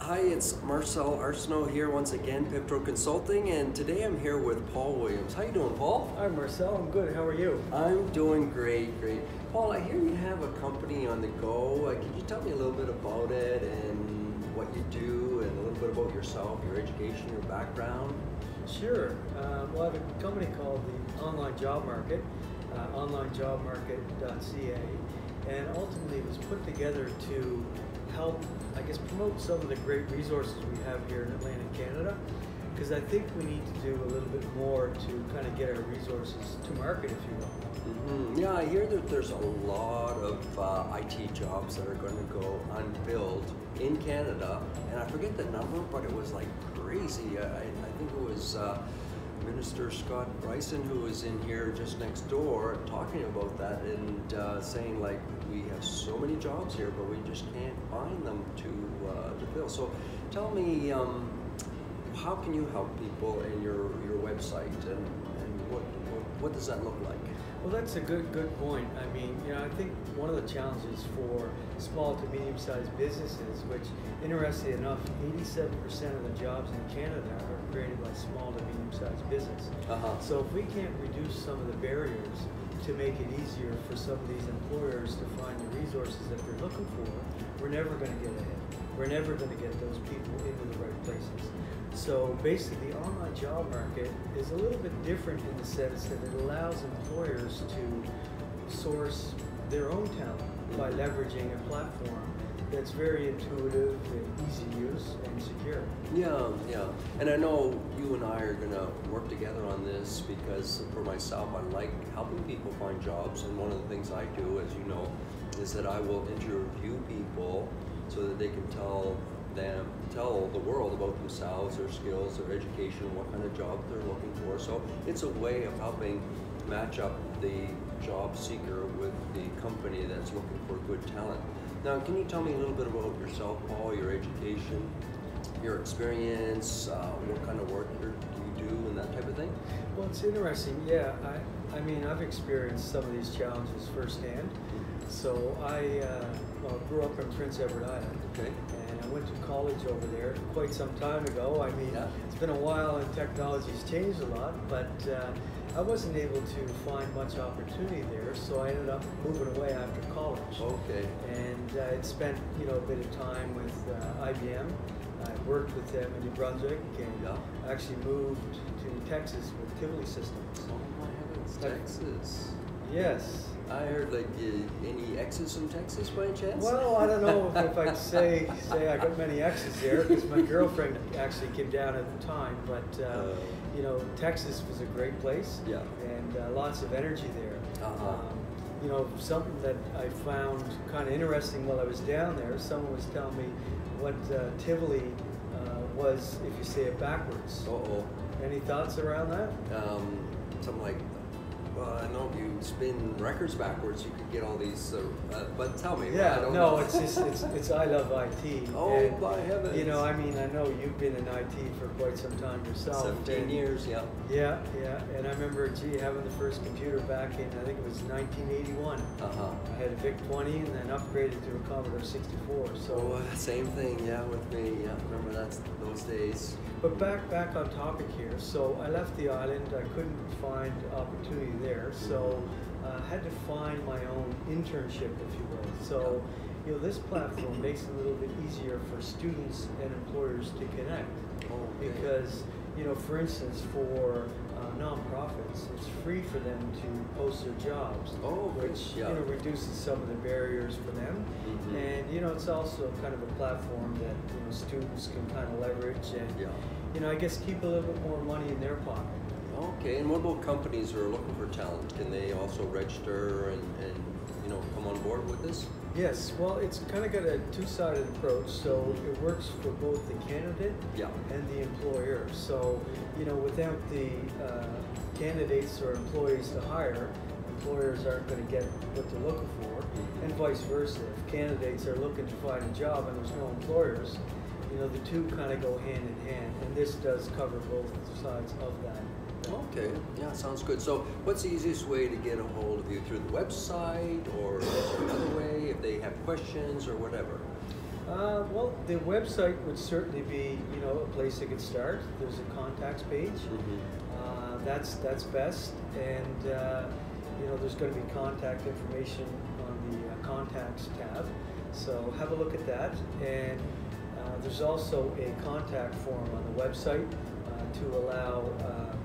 Hi, it's Marcel Arsenault here once again, Pevtro Consulting, and today I'm here with Paul Williams. How you doing, Paul? Hi, Marcel. I'm good. How are you? I'm doing great. Paul, I hear you have a company on the go. Can you tell me a little bit about it and what you do and a little bit about yourself, your education, your background? Sure. Well, I have a company called the Online Job Market, onlinejobmarket.ca, and ultimately it was put together to help, promote some of the great resources we have here in Atlantic Canada, because I think we need to do a little bit more to kind of get our resources to market, if you will. Yeah, I hear that there's a lot of IT jobs that are going to go unfilled in Canada, and I forget the number, but it was like crazy. I think it was Minister Scott Bryson, who was in here just next door talking about that and saying, like, we have so many jobs here, but we just can't find them to fill. So tell me, how can you help people in your website, and what does that look like? Well, that's a good point. I mean, I think one of the challenges for small to medium-sized businesses, which, interestingly enough, 87% of the jobs in Canada are created by small to medium-sized business. So if we can't reduce some of the barriers to make it easier for some of these employers to find the resources that they're looking for, we're never going to get ahead. We're never going to get those people into the right places. So basically, the online job market is a little bit different in the sense that it allows employers to source their own talent by leveraging a platform that's very intuitive and easy to use and secure. Yeah. And I know you and I are going to work together on this because for myself, I like helping people find jobs. And one of the things I do, as you know, is that I will interview people so that they can tell the world about themselves, their skills, their education, what kind of job they're looking for. So it's a way of helping match up the job seeker with the company that's looking for good talent. Now, can you tell me a little bit about yourself, Paul, your education, your experience, what kind of work you do, and that type of thing? Well, it's interesting. Yeah, I mean, I've experienced some of these challenges firsthand. So I grew up in Prince Edward Island. Okay. And I went to college over there quite some time ago. I mean, It's been a while and technology's changed a lot, but I wasn't able to find much opportunity there, so I ended up moving away after college. Okay. And I'd spent, a bit of time with IBM. I worked with them in New Brunswick, and actually moved to Texas with Tivoli Systems. Oh my heavens, Texas. Yes. I heard, like, any exes from Texas by any chance? Well, I don't know if I'd say I got many exes there, because my girlfriend actually came down at the time, but Texas was a great place, and lots of energy there. Something that I found kind of interesting while I was down there, someone was telling me what Tivoli was if you say it backwards. Any thoughts around that? Something like, well, I know if you spin records backwards, you could get all these. But tell me. Yeah, I don't know. it's I love IT. Oh, and, by heavens! I mean, I know you've been in IT for quite some time yourself. 17 years, yeah. Yeah, and I remember, having the first computer back in, I think it was 1981. I had a VIC-20 and then upgraded to a Commodore 64. So same thing, with me. Yeah, remember those days. But back on topic here. So I left the island. I couldn't find opportunity there, so I had to find my own internship, if you will. So, this platform makes it a little bit easier for students and employers to connect. Because, for instance, for nonprofits, it's free for them to post their jobs, which reduces some of the barriers for them. And it's also kind of a platform that students can kind of leverage and I guess keep a little bit more money in their pocket. Okay, and what about companies who are looking for talent? Can they also register and come on board with this? Yes, well, it's kind of got a two-sided approach, so it works for both the candidate and the employer. So, without the candidates or employees to hire, employers aren't going to get what they're looking for, and vice versa. If candidates are looking to find a job and there's no employers, the two kind of go hand in hand, and this does cover both sides of that. Okay, sounds good. So what's the easiest way to get a hold of you? Through the website, or is there another way if they have questions or whatever? Well, the website would certainly be, a place they could start. There's a contacts page. That's best, and there's going to be contact information on the contacts tab. So have a look at that, and there's also a contact form on the website to allow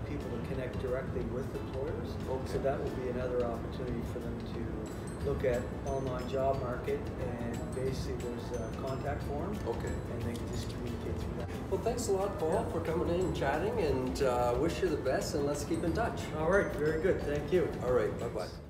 people to connect directly with employers. Okay. So that will be another opportunity for them to look at online job market, and basically there's a contact form. Okay. And they can just communicate through that. Well, thanks a lot, Paul, for coming in and chatting, and wish you the best, and let's keep in touch. All right, very good. Thank you. All right, bye-bye.